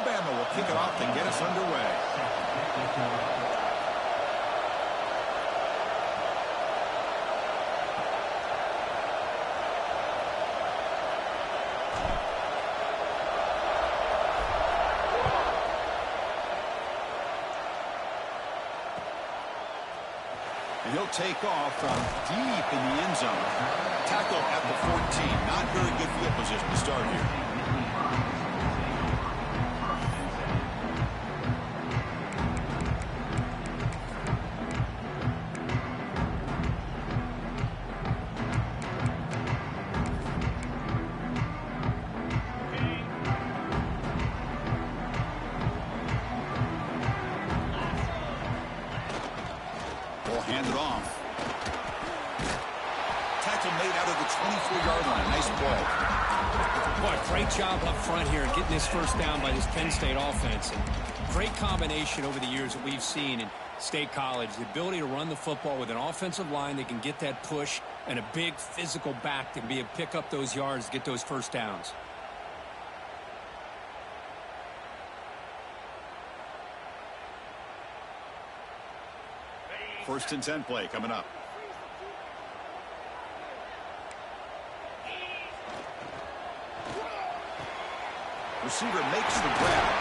Alabama will kick it off and get us underway. And he'll take off from deep in the end zone. Tackle at the 14. Not very good field position to start here. Hand it off. Tackle made out of the 24-yard line. Nice play. Boy, great job up front here getting this first down by this Penn State offense. And great combination over the years that we've seen in State College. The ability to run the football with an offensive line that can get that push and a big physical back to be able to pick up those yards to get those first downs. First and 10 play coming up. Receiver makes the grab.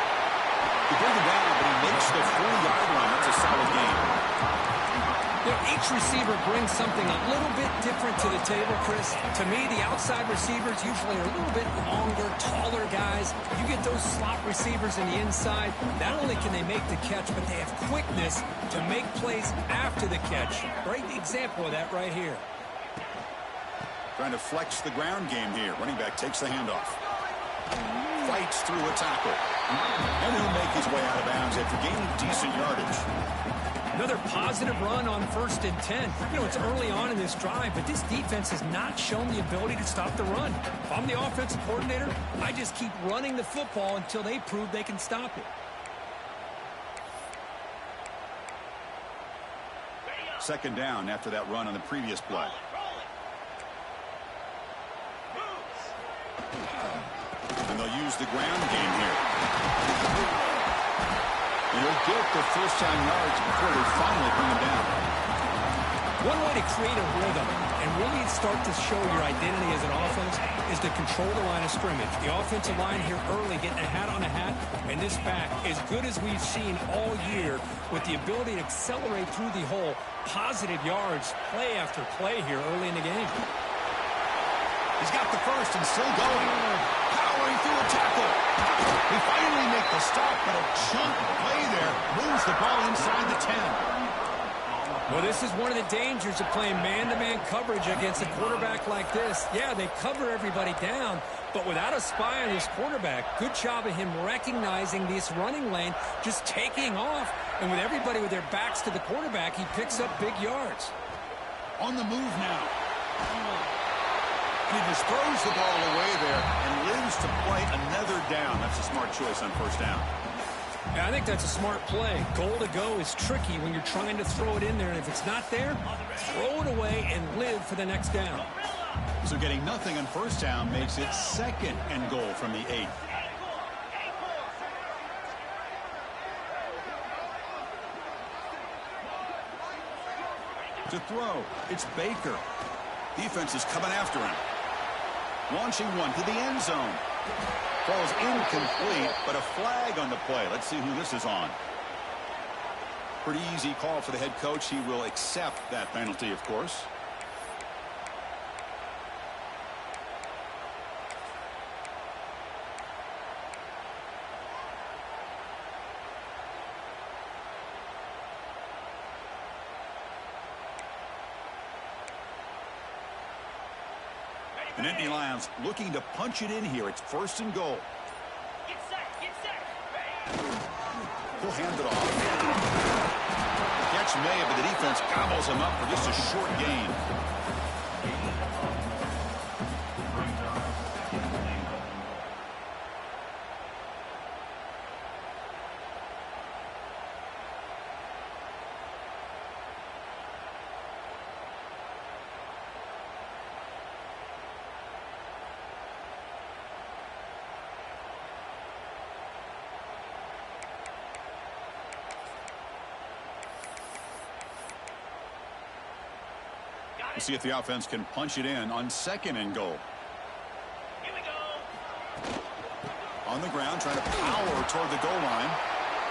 He did the grab, but he makes the 4-yard line. That's a solid gain. You know, each receiver brings something a little bit different to the table, Chris. To me, the outside receivers usually are a little bit longer, taller guys. You get those slot receivers in the inside, not only can they make the catch, but they have quickness to make plays after the catch. Great example of that right here. Trying to flex the ground game here. Running back takes the handoff. Fights through a tackle. And he'll make his way out of bounds after gaining decent yardage. Another positive run on 1st and 10. You know, it's early on in this drive, but this defense has not shown the ability to stop the run. If I'm the offensive coordinator, I just keep running the football until they prove they can stop it. Second down after that run on the previous play. And they'll use the ground game here. And he'll get the first-time yards before they finally bring him down. One way to create a rhythm and really start to show your identity as an offense is to control the line of scrimmage. The offensive line here early getting a hat on a hat, and this back, as good as we've seen all year, with the ability to accelerate through the hole, positive yards, play after play here early in the game. He's got the first and still going. Powering through a tackle. They finally make the stop, but a chunk play there moves the ball inside the 10. Well, this is one of the dangers of playing man-to-man coverage against a quarterback like this. Yeah, they cover everybody down, but without a spy on this quarterback, good job of him recognizing this running lane, just taking off, and with everybody with their backs to the quarterback, he picks up big yards. On the move now. He just throws the ball away there and lives to play another down. That's a smart choice on first down. Yeah, I think that's a smart play. Goal to go is tricky when you're trying to throw it in there, and if it's not there, throw it away and live for the next down. So getting nothing on first down makes it second and goal from the 8. To throw, it's Baker. Defense is coming after him. Launching one to the end zone. Falls incomplete, but a flag on the play. Let's see who this is on. Pretty easy call for the head coach. He will accept that penalty, of course. And Nittany Lions looking to punch it in here. It's first and goal. Get set, get set. He'll hand it off. The catch made, but the defense gobbles him up for just a short gain. We'll see if the offense can punch it in on 2nd and goal. Here we go. On the ground, trying to power toward the goal line.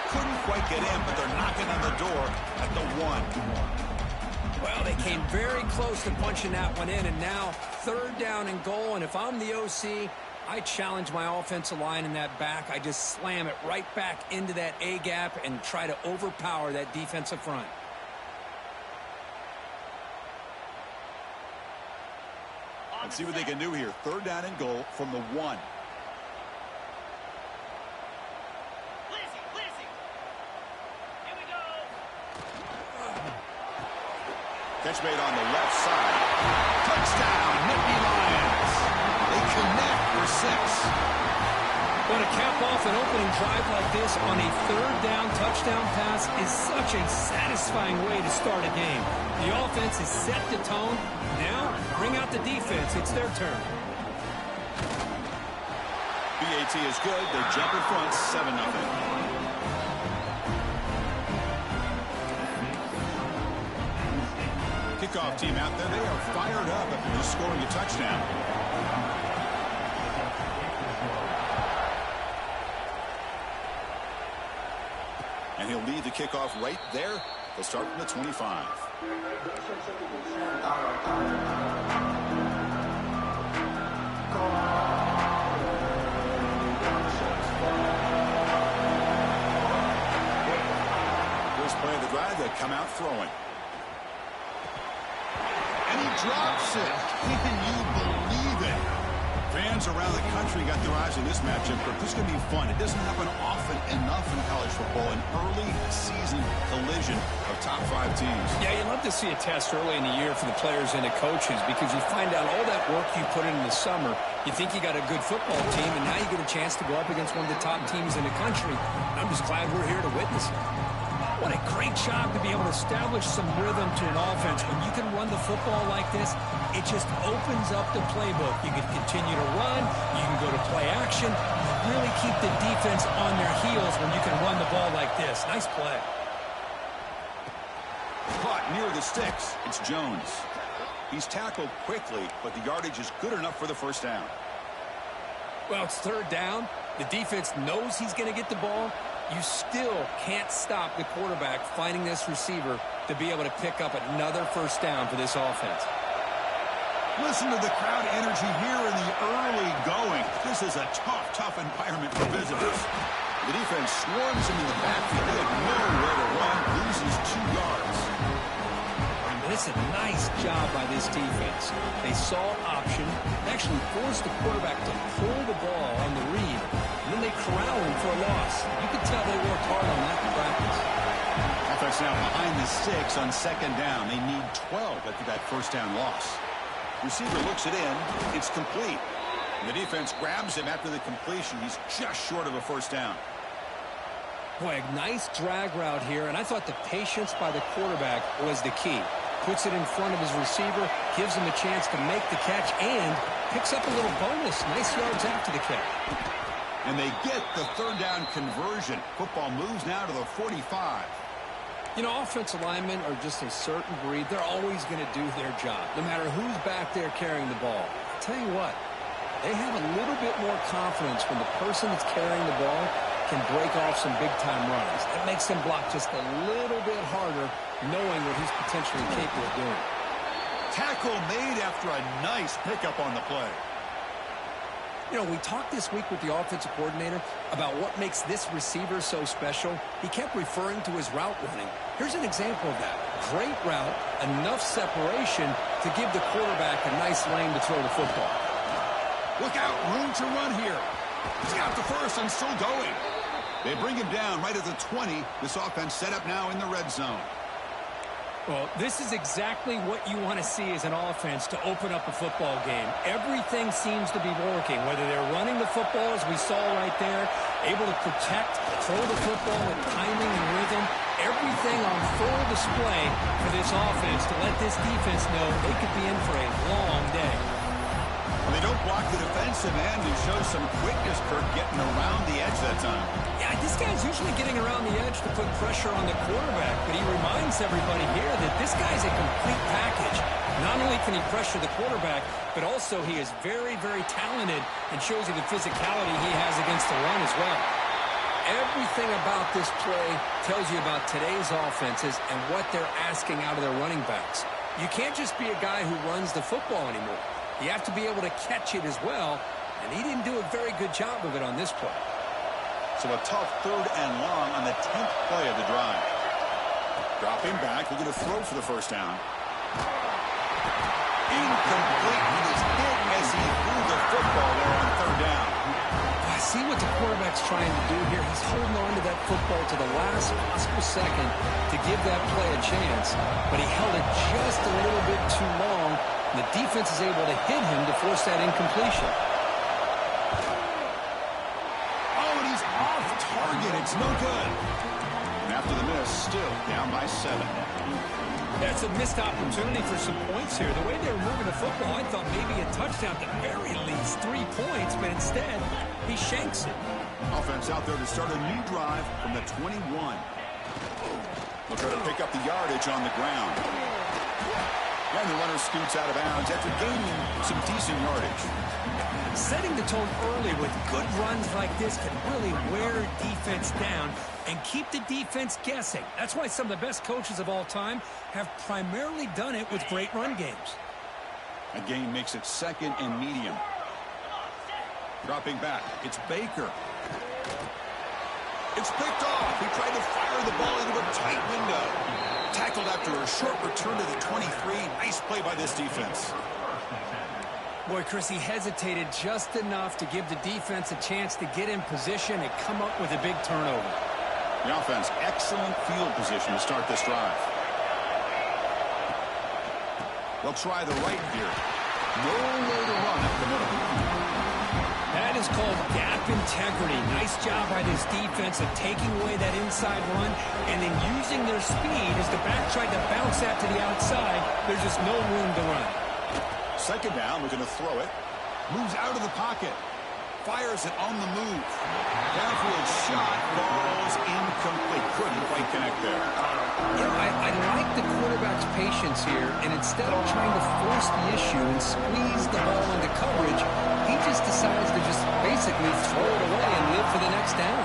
Couldn't quite get in, but they're knocking on the door at the 1. Well, they came very close to punching that one in, and now 3rd down and goal. And if I'm the OC, I challenge my offensive line in that back. I just slam it right back into that A gap and try to overpower that defensive front. Let's see what they can do here. 3rd down and goal from the 1. Catch made on the left side. Touchdown, Nittany Lions. They connect for 6. But to cap off an opening drive like this on a 3rd down touchdown pass is such a satisfying way to start a game. The offense has set the tone. Now, bring out the defense. It's their turn. BAT is good. They jump in front, 7-0. Kickoff team out there. They are fired up after just scoring a touchdown. And he'll lead the kickoff right there. They'll start from the 25. First play of the drive, they come out throwing. And he drops it. Can you believe it? Fans around the country got their eyes on this matchup, but this is going to be fun. It doesn't happen often enough in college football, an early season collision of top 5 teams. Yeah, you love to see a test early in the year for the players and the coaches because you find out all that work you put in the summer. You think you got a good football team, and now you get a chance to go up against one of the top teams in the country. I'm just glad we're here to witness it. What a great job to be able to establish some rhythm to an offense. When you can run the football like this, it just opens up the playbook. You can continue to run. You can go to play action. Really keep the defense on their heels when you can run the ball like this. Nice play. Caught near the sticks. It's Jones. He's tackled quickly, but the yardage is good enough for the 1st down. Well, it's 3rd down. The defense knows he's going to get the ball. You still can't stop the quarterback finding this receiver to be able to pick up another 1st down for this offense. Listen to the crowd energy here in the early going. This is a tough environment for visitors. The defense swarms him in the backfield. They have nowhere to run, loses 2 yards. And it's a nice job by this defense. They saw option, actually forced the quarterback to pull the ball on the read, and then they corral him for a loss. You can tell they worked hard on that in practice. Offense now behind the 6 on 2nd down. They need 12 after that 1st down loss. Receiver looks it in. It's complete. And the defense grabs him after the completion. He's just short of a 1st down. Boy, a nice drag route here, and I thought the patience by the quarterback was the key. Puts it in front of his receiver, gives him a chance to make the catch, and picks up a little bonus. Nice yards after the catch. And they get the 3rd down conversion. Football moves now to the 45. You know, offensive linemen are just a certain breed. They're always going to do their job, no matter who's back there carrying the ball. I'll tell you what, they have a little bit more confidence when the person that's carrying the ball can break off some big-time runs. It makes them block just a little bit harder, knowing what he's potentially capable of doing. Tackle made after a nice pickup on the play. You know, we talked this week with the offensive coordinator about what makes this receiver so special. He kept referring to his route running. Here's an example of that. Great route, enough separation to give the quarterback a nice lane to throw the football. Look out, room to run here. He's got the 1st and still going. They bring him down right at the 20. This offense set up now in the red zone. Well, this is exactly what you want to see as an offense to open up a football game. Everything seems to be working, whether they're running the football, as we saw right there, able to protect, throw the football with timing and rhythm. Everything on full display for this offense to let this defense know they could be in for a long day. Well, they don't block the defensive end and show some quickness, Kirk, getting around the edge that time. Yeah, this guy's usually getting around the edge to put pressure on the quarterback, but he reminds everybody here that this guy's a complete package. Not only can he pressure the quarterback, but also he is very, very talented and shows you the physicality he has against the run as well. Everything about this play tells you about today's offenses and what they're asking out of their running backs. You can't just be a guy who runs the football anymore. You have to be able to catch it as well, and he didn't do a very good job of it on this play. So a tough 3rd and long on the 10th play of the drive. Dropping back, looking to throw for the first down. Incomplete. He was hit as he threw the football there on 3rd down. I see what the quarterback's trying to do here. He's holding on to that football to the last possible second to give that play a chance, but he held it just a little bit too long, and the defense is able to hit him to force that incompletion. Oh, and he's off target. It's no good. And after the miss, still down by 7. That's a missed opportunity for some points here. The way they were moving the football, I thought maybe a touchdown, at the very least 3 points, but instead, he shanks it. Offense out there to start a new drive from the 21. They'll try to pick up the yardage on the ground. And the runner scoots out of bounds after gaining some decent yardage. Setting the tone early with good runs like this can really wear defense down and keep the defense guessing. That's why some of the best coaches of all time have primarily done it with great run games. A gain makes it 2nd and medium. Dropping back, it's Baker. It's picked off. He tried to fire the ball into a tight window. Tackled after a short return to the 23. Nice play by this defense. Boy, Chris, he hesitated just enough to give the defense a chance to get in position and come up with a big turnover. The offense, excellent field position to start this drive. They'll try the right here. No way to run at the middle. That is called gap integrity. Nice job by this defense of taking away that inside run and then using their speed as the back tried to bounce that to the outside. There's just no room to run. 2nd down, looking to throw it. Moves out of the pocket. Fires it on the move. Downfield shot. Falls incomplete. Couldn't quite connect there. You know, I like the quarterback's patience here, and instead of trying to force the issue and squeeze the ball into coverage, he just decides to just basically throw it away and live for the next down.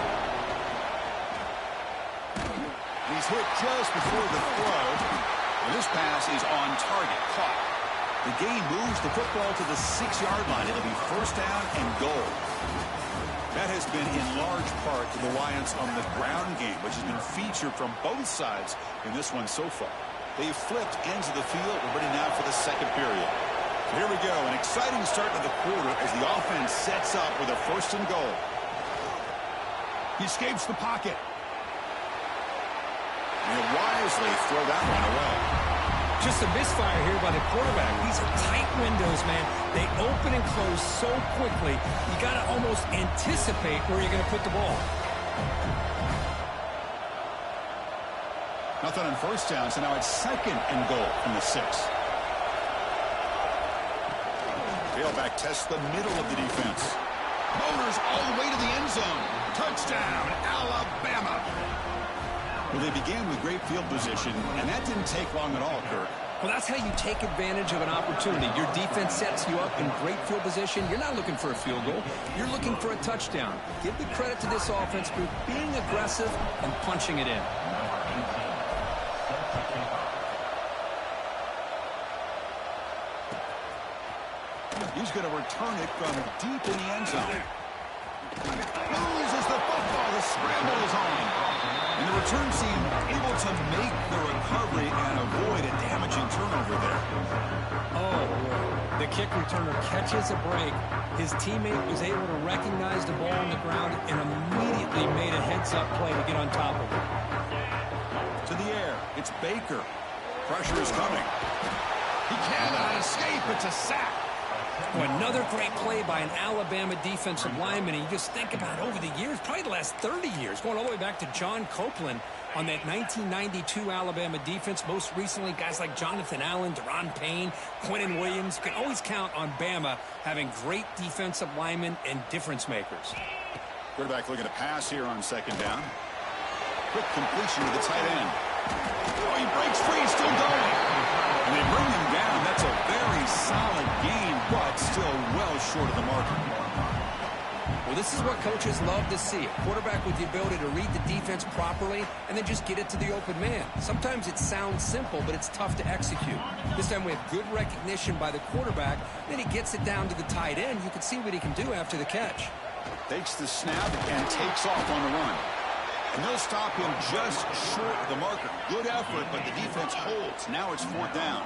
He's hit just before the throw. And this pass is on target. Caught. The gain moves the football to the 6-yard line. It'll be 1st down and goal. That has been in large part the reliance on the ground game, which has been featured from both sides in this one so far. They've flipped ends of the field. We're ready now for the 2nd period. Here we go. An exciting start to the quarter as the offense sets up with a 1st and goal. He escapes the pocket. And he'll wisely throw that one away. Just a misfire here by the quarterback. These are tight windows, man. They open and close so quickly, you got to almost anticipate where you're going to put the ball. Nothing on 1st down, so now it's 2nd and goal from the 6. Tailback tests the middle of the defense. Motors all the way to the end zone. Touchdown, Alabama. Well, they began with great field position, and that didn't take long at all, Kirk. Well, that's how you take advantage of an opportunity. Your defense sets you up in great field position. You're not looking for a field goal. You're looking for a touchdown. Give the credit to this offense for being aggressive and punching it in. He's going to return it from deep in the end zone. Loses the football. The scramble is on. And the return team able to make the recovery and avoid a damaging turnover there. Oh, boy. The kick returner catches a break. His teammate was able to recognize the ball on the ground and immediately made a heads-up play to get on top of it. To the air. It's Baker. Pressure is coming. He cannot escape. It's a sack. Well, another great play by an Alabama defensive lineman. And you just think about it, over the years, probably the last 30 years, going all the way back to John Copeland on that 1992 Alabama defense. Most recently, guys like Jonathan Allen, Deron Payne, Quinnen Williams. You can always count on Bama having great defensive linemen and difference makers. Quarterback looking to pass here on 2nd down. Quick completion to the tight end. Oh, he breaks free, still going. And they bring him down. That's a very solid gain, but still well short of the marker. Well, this is what coaches love to see. A quarterback with the ability to read the defense properly and then just get it to the open man. Sometimes it sounds simple, but it's tough to execute. This time we have good recognition by the quarterback. Then he gets it down to the tight end. You can see what he can do after the catch. Takes the snap and takes off on the run. And they'll stop him just short of the marker. Good effort, but the defense holds. Now it's 4th down.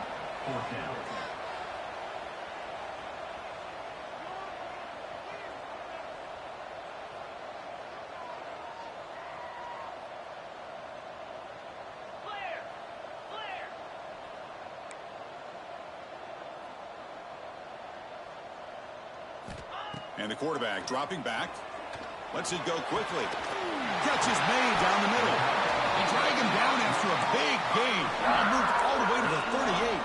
And the quarterback dropping back. Lets it go quickly. Catch is made down the middle. They drag him down after a big gain. Moved all the way to the 38.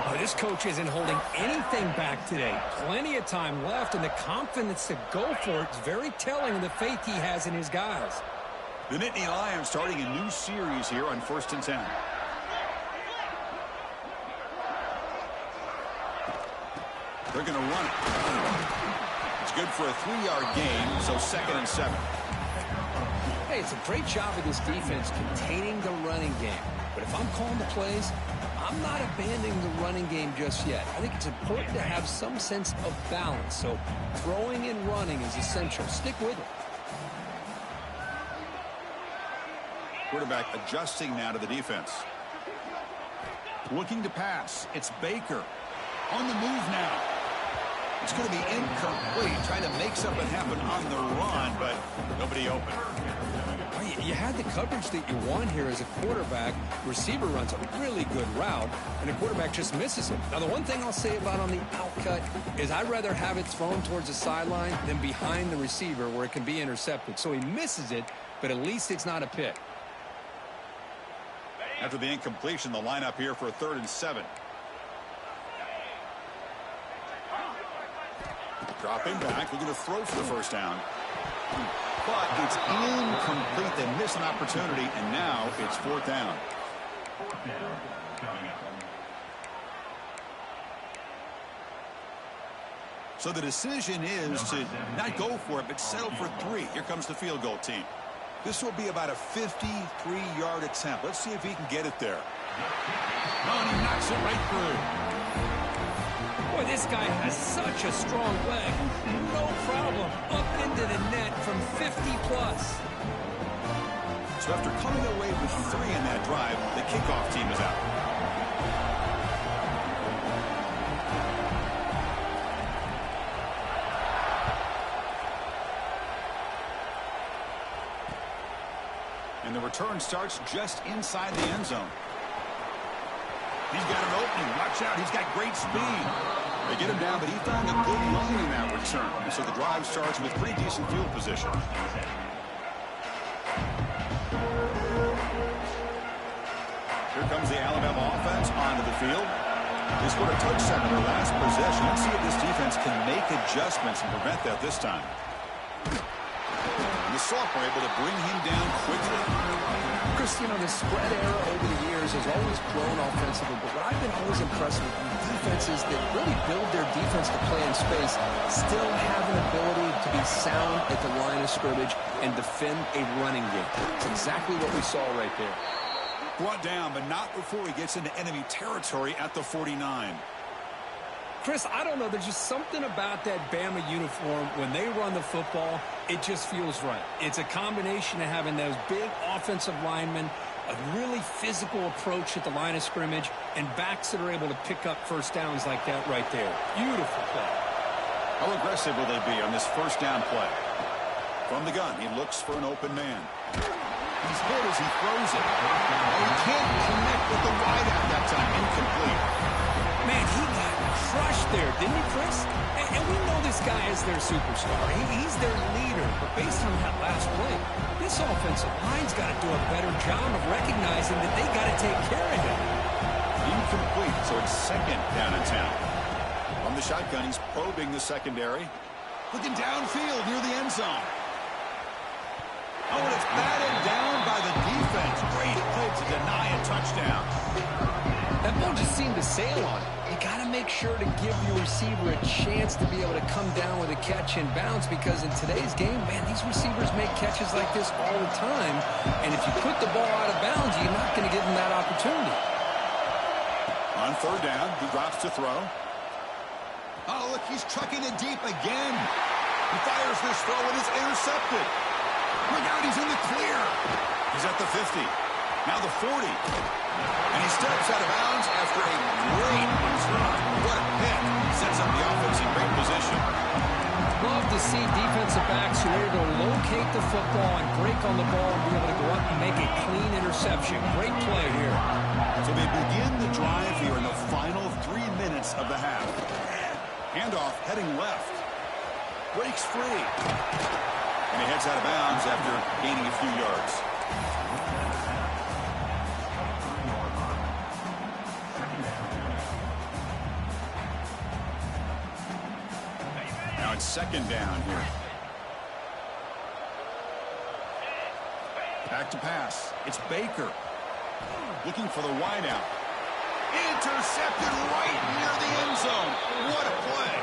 Oh, this coach isn't holding anything back today. Plenty of time left, and the confidence to go for it is very telling of the faith he has in his guys. The Nittany Lions starting a new series here on 1st and 10. They're going to run it. It's good for a 3-yard gain, so 2nd and 7. Hey, it's a great job of this defense containing the running game. But if I'm calling the plays, I'm not abandoning the running game just yet. I think it's important to have some sense of balance. So throwing and running is essential. Stick with it. Quarterback adjusting now to the defense. Looking to pass. It's Baker. On the move now. It's going to be incomplete. Trying to make something happen on the run, but nobody open. You had the coverage that you want here as a quarterback. Receiver runs a really good route, and the quarterback just misses it. Now, the one thing I'll say about on the outcut is I'd rather have it thrown towards the sideline than behind the receiver where it can be intercepted. So he misses it, but at least it's not a pick. After the incompletion, the lineup here for a 3rd and 7. Dropping back, looking to throw for the 1st down. But it's incomplete. They miss an opportunity, and now it's 4th down. So the decision is to not go for it, but settle for 3. Here comes the field goal team. This will be about a 53-yard attempt. Let's see if he can get it there. No, and he knocks it right through. Boy, this guy has such a strong leg. No problem. Up into the net from 50-plus. So after coming away with 3 in that drive, the kickoff team is out. And the return starts just inside the end zone. He's got an opening. Watch out. He's got great speed. They get him down, but he found a good lane in that return. And so the drive starts with pretty decent field position. Here comes the Alabama offense onto the field. They scored a touchdown in their last possession. Let's see if this defense can make adjustments and prevent that this time. And the sophomore able to bring him down quickly. Chris, you know, the spread era over the years has always grown offensively, but what I've been always impressed with defenses that really build their defense to play in space still have an ability to be sound at the line of scrimmage and defend a running game. It's exactly what we saw right there. Brought down, but not before he gets into enemy territory at the 49. Chris, I don't know. There's just something about that Bama uniform. When they run the football, it just feels right. It's a combination of having those big offensive linemen, a really physical approach at the line of scrimmage, and backs that are able to pick up 1st downs like that right there. Beautiful play. How aggressive will they be on this 1st down play? From the gun, he looks for an open man. He's hit as he throws it. Oh, he can't connect with the wideout that time. Incomplete. Man, he got crushed there, didn't he, Chris? And we know this guy is their superstar. He's their leader. But based on that last play, this offensive line's got to do a better job of recognizing that they got to take care of him. Incomplete, so it's 2nd down in town. From the shotgun, he's probing the secondary. Looking downfield near the end zone. Oh, and it's batted down by the defense. Great play to deny a touchdown. That ball just seemed to sail on it. You got to make sure to give your receiver a chance to be able to come down with a catch and bounce, because in today's game, man, these receivers make catches like this all the time. And if you put the ball out of bounds, you're not going to give them that opportunity. On third down, he drops to throw. Oh, look, he's trucking it deep again. He fires this throw and it's intercepted. Look out, he's in the clear. He's at the 50. Now the 40. And he steps out of bounds after a great run. What a pick. Sets up the offense in great position. Love to see defensive backs who are able to locate the football and break on the ball and be able to go up and make a clean interception. Great play here. So they begin the drive here in the final 3 minutes of the half. Handoff heading left. Breaks free. And he heads out of bounds after gaining a few yards. Now it's second down here. Back to pass. It's Baker. Looking for the wideout. Intercepted right near the end zone. What a play.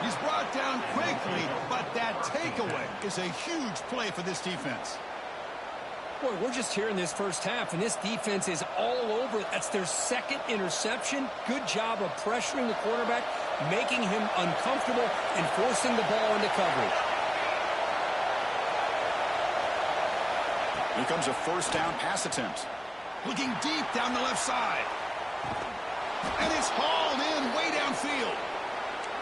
He's brought down quickly, but that takeaway is a huge play for this defense. Boy, we're just here in this first half, and this defense is all over it. That's their second interception. Good job of pressuring the quarterback, making him uncomfortable, and forcing the ball into coverage. Here comes a first down pass attempt. Looking deep down the left side. And it's hauled in way downfield.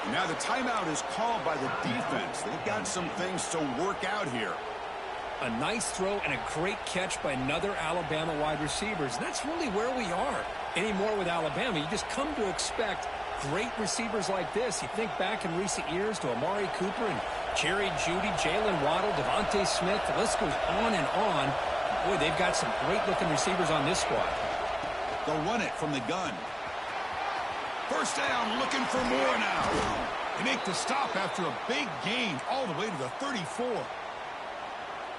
And now the timeout is called by the defense. They've got some things to work out here. A nice throw and a great catch by another Alabama wide receivers. And that's really where we are anymore with Alabama. You just come to expect great receivers like this. You think back in recent years to Amari Cooper and Jerry Jeudy, Jalen Waddle, Devontae Smith. The list goes on and on. Boy, they've got some great-looking receivers on this squad. They'll run it from the gun. First down, looking for more now. They make the stop after a big gain all the way to the 34.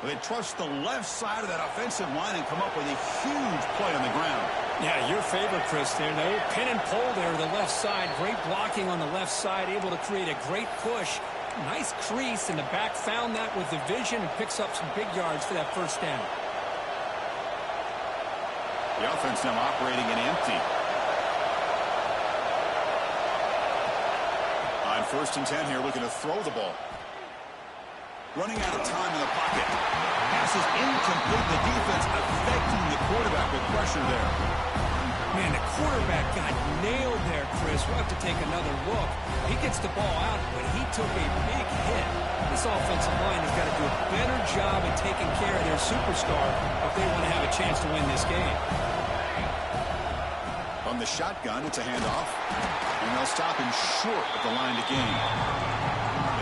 They trust the left side of that offensive line and come up with a huge play on the ground. Yeah, your favorite, Chris, there. No pin and pull there to the left side. Great blocking on the left side, able to create a great push. Nice crease, and the back found that with the vision and picks up some big yards for that first down. The offense now operating in empty. On first and 10 here, looking to throw the ball. Running out of time in the pocket. Pass is incomplete. The defense affecting the quarterback with pressure there. Man, the quarterback got nailed there, Chris. We'll have to take another look. He gets the ball out, but he took a big hit. This offensive line has got to do a better job at taking care of their superstar if they want to have a chance to win this game. On the shotgun, it's a handoff. And they'll stop him short of the line to gain.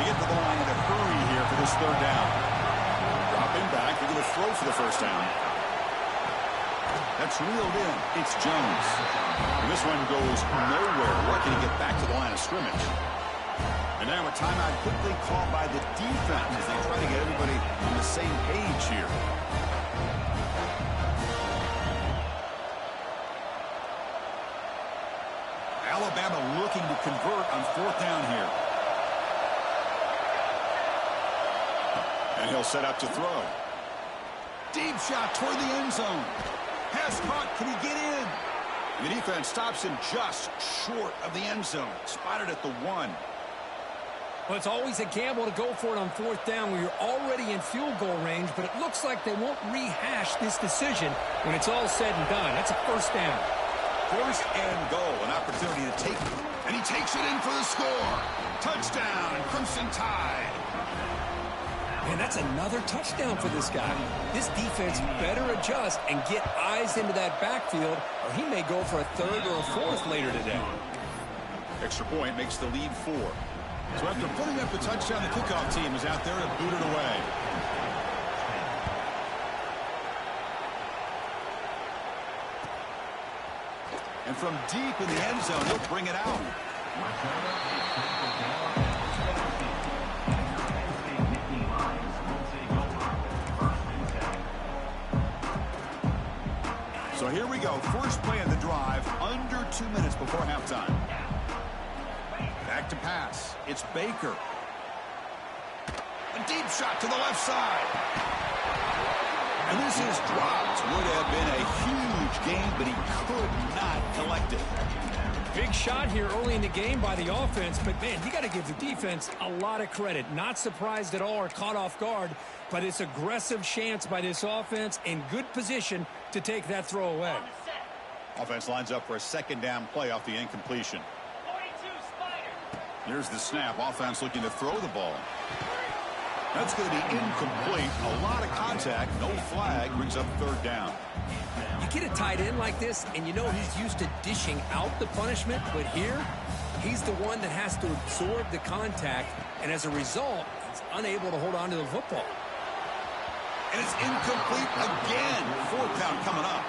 They get to the line in a hurry here for this third down. Dropping back, they're going to throw for the first down. That's reeled in. It's Jones. And this one goes nowhere. Lucky to get back to the line of scrimmage. And now a timeout quickly called by the defense as they try to get everybody on the same page here. Alabama looking to convert on fourth down here. And he'll set up to throw. Deep shot toward the end zone. Pass caught. Can he get in? The defense stops him just short of the end zone. Spotted at the 1. Well, it's always a gamble to go for it on fourth down when you're already in field goal range, but it looks like they won't rehash this decision when it's all said and done. That's a first down. First and goal, an opportunity to take it. And he takes it in for the score. Touchdown, Crimson Tide. Man, that's another touchdown for this guy. This defense better adjust and get eyes into that backfield, or he may go for a third or a fourth later today. Extra point makes the lead 4. So after putting up the touchdown, the kickoff team is out there to boot it away. And from deep in the end zone, he'll bring it out. So here we go. First play of the drive. Under 2 minutes before halftime. Back to pass. It's Baker. A deep shot to the left side. And this is dropped. Would have been a huge game, but he could not collect it. Big shot here early in the game by the offense, but man, you got to give the defense a lot of credit. Not surprised at all or caught off guard, but it's aggressive chance by this offense in good position to take that throw away. Offense lines up for a second down play off the incompletion. 42 Spider. Here's the snap. Offense looking to throw the ball. That's going to be incomplete. A lot of contact. No flag. Brings up third down. You get a tight end like this, and you know he's used to dishing out the punishment, but here, he's the one that has to absorb the contact, and as a result, he's unable to hold on to the football. And it's incomplete again. Fourth down coming up.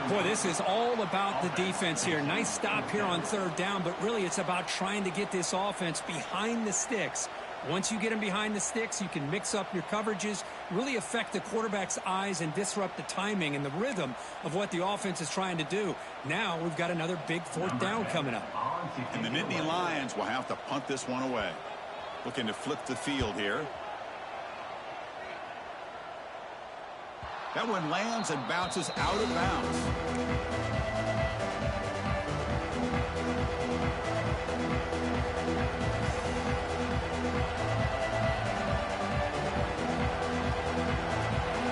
Boy, this is all about the defense here. Nice stop here on third down, but really it's about trying to get this offense behind the sticks. Once you get them behind the sticks, you can mix up your coverages, really affect the quarterback's eyes and disrupt the timing and the rhythm of what the offense is trying to do. Now we've got another big fourth down coming up. And the Nittany Lions will have to punt this one away. Looking to flip the field here. That one lands and bounces out of bounds.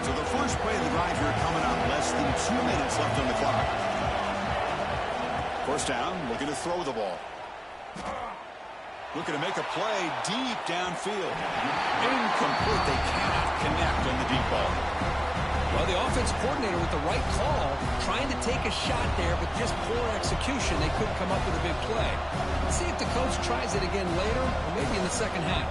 So the first play of the drive here coming up. Less than 2 minutes left on the clock. First down, looking to throw the ball. Looking to make a play deep downfield. Incomplete. They cannot connect on the deep ball. Well, the offensive coordinator with the right call, trying to take a shot there, but just poor execution. They couldn't come up with a big play. Let's see if the coach tries it again later, or maybe in the second half.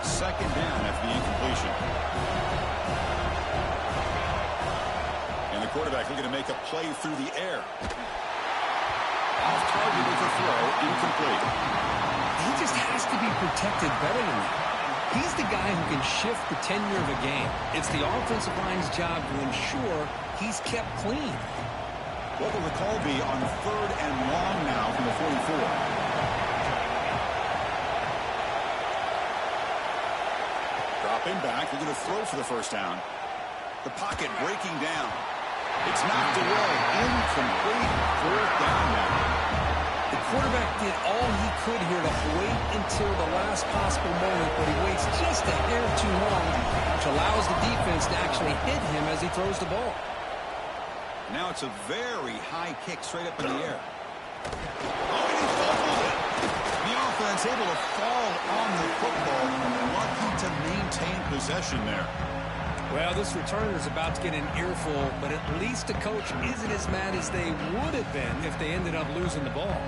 Second down after the incompletion. And the quarterback looking to make a play through the air. Off target with a throw, incomplete. He just has to be protected better than that. He's the guy who can shift the tenure of a game. It's the offensive line's job to ensure he's kept clean. What will the call be on third and long now from the 44? Dropping back, looking to throw for the first down. The pocket breaking down. It's knocked away. Incomplete. Fourth down now. The quarterback did all he could here to wait until the last possible moment, but he waits just a hair too long, which allows the defense to actually hit him as he throws the ball. Now it's a very high kick straight up in the air. Oh, and he fumbled it. The offense able to fall on the football, lucky to maintain possession there. Well, this returner is about to get an earful, but at least the coach isn't as mad as they would have been if they ended up losing the ball.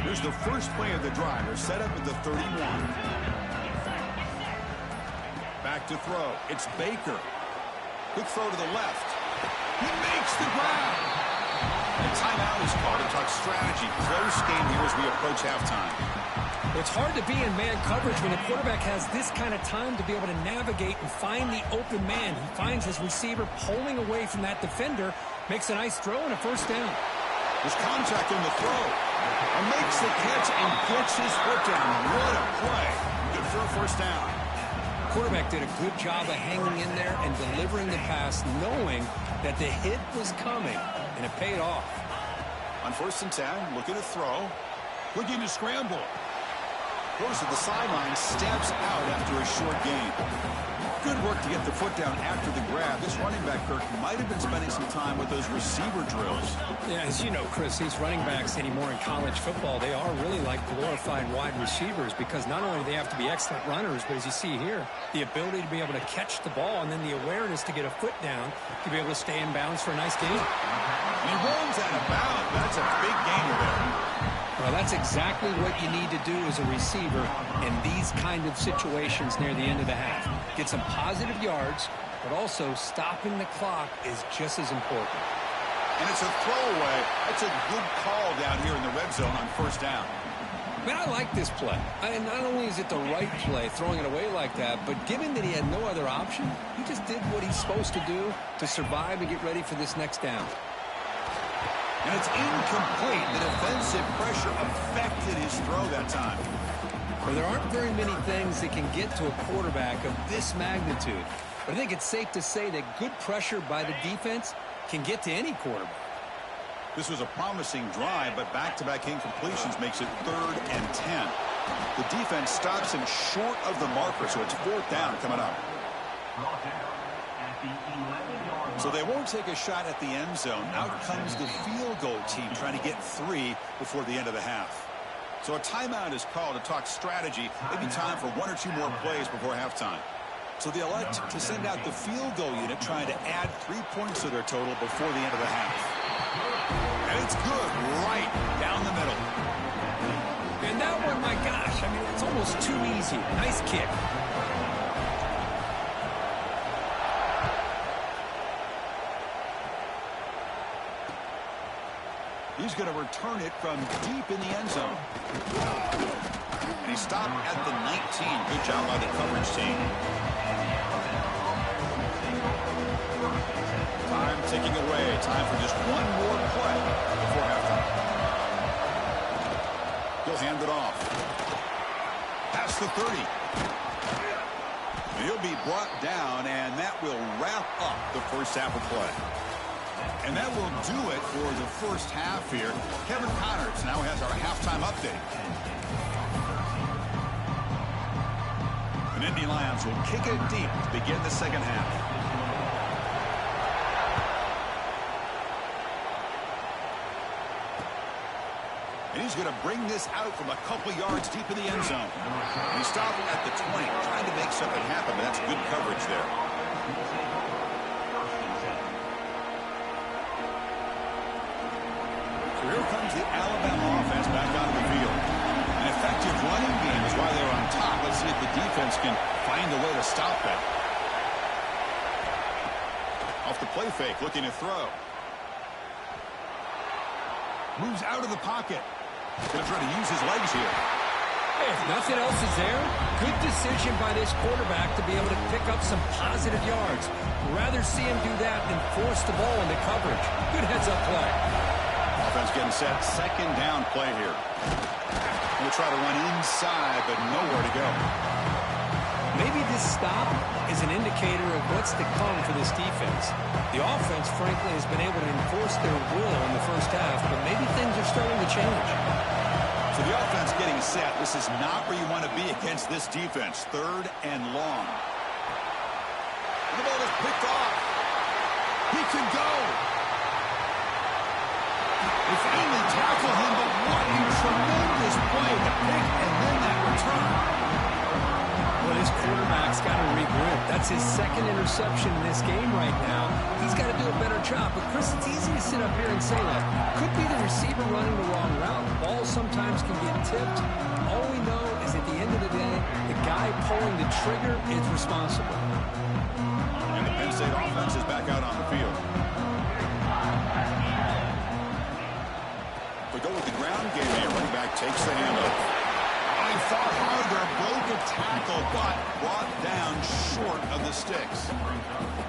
Here's the first play of the drive. They're set up at the 31. Back to throw. It's Baker. Quick throw to the left. He makes the grab. And timeout is called to talk strategy. Close game here as we approach halftime. It's hard to be in man coverage when the quarterback has this kind of time to be able to navigate and find the open man. He finds his receiver pulling away from that defender, makes a nice throw and a first down. There's contact on the throw. And makes the catch and gets his foot down. What a play. Good for a first down. Quarterback did a good job of hanging in there and delivering the pass, knowing that the hit was coming, and it paid off. On first and 10, looking to throw. Looking to scramble. Goes to the sideline, steps out after a short gain. Good work to get the foot down after the grab. This running back, Kirk, might have been spending some time with those receiver drills. Yeah, as you know, Chris, these running backs anymore in college football, they are really like glorified wide receivers because not only do they have to be excellent runners, but as you see here, the ability to be able to catch the ball and then the awareness to get a foot down to be able to stay in bounds for a nice gain. And he runs out of bounds. That's a big gainer there. Well, that's exactly what you need to do as a receiver in these kind of situations near the end of the half. Get some positive yards, but also stopping the clock is just as important. And it's a throwaway. That's a good call down here in the red zone on first down. Man, I like this play. And not only is it the right play, throwing it away like that, but given that he had no other option, he just did what he's supposed to do to survive and get ready for this next down. And it's incomplete. The defensive pressure affected his throw that time. Well, there aren't very many things that can get to a quarterback of this magnitude. But I think it's safe to say that good pressure by the defense can get to any quarterback. This was a promising drive, but back-to-back incompletions makes it 3rd and 10. The defense stops him short of the marker, so it's 4th down coming up. So they won't take a shot at the end zone. Out comes the field goal team trying to get 3 before the end of the half. So a timeout is called to talk strategy. Maybe time for 1 or 2 more plays before halftime. So they elect to send out the field goal unit trying to add 3 points to their total before the end of the half. And it's good right down the middle. And that one, my gosh, I mean, it's almost too easy. Nice kick. He's going to return it from deep in the end zone. And he stopped at the 19. Good job by the coverage team. Time ticking away. Time for just 1 more play before halftime. He'll hand it off. Past the 30. He'll be brought down, and that will wrap up the first half of play. And that will do it for the first half here. Kevin Connors now has our halftime update. The Nittany Lions will kick it deep to begin the second half. And he's going to bring this out from a couple yards deep in the end zone. And he stopped at the 20, trying to make something happen, but that's good coverage there. So here comes the Alabama offense back onto the field. An effective running game is why they're on top. Let's see if the defense can find a way to stop that. Off the play fake, looking to throw. Moves out of the pocket. Going to try to use his legs here. Hey, if nothing else is there, good decision by this quarterback to be able to pick up some positive yards. Rather see him do that than force the ball into coverage. Good heads-up play. Offense getting set. Second down play here. We'll try to run inside, but nowhere to go. Maybe this stop is an indicator of what's to come for this defense. The offense, frankly, has been able to enforce their will in the first half, but maybe things are starting to change. So the offense getting set. This is not where you want to be against this defense. 3rd and long. And the ball is picked off. He can go. They finally tackle him, but what a tremendous play. The pick and then that return. Well, this quarterback's got to regroup. That's his 2nd interception in this game right now. He's got to do a better job. But, Chris, it's easy to sit up here and say that. Could be the receiver running the wrong route. Balls sometimes can get tipped. All we know is at the end of the day, the guy pulling the trigger is responsible. And the Penn State offense is back out on the field. We go with the ground game here. Running back takes the handoff. He fought harder, broke a tackle, but brought down short of the sticks.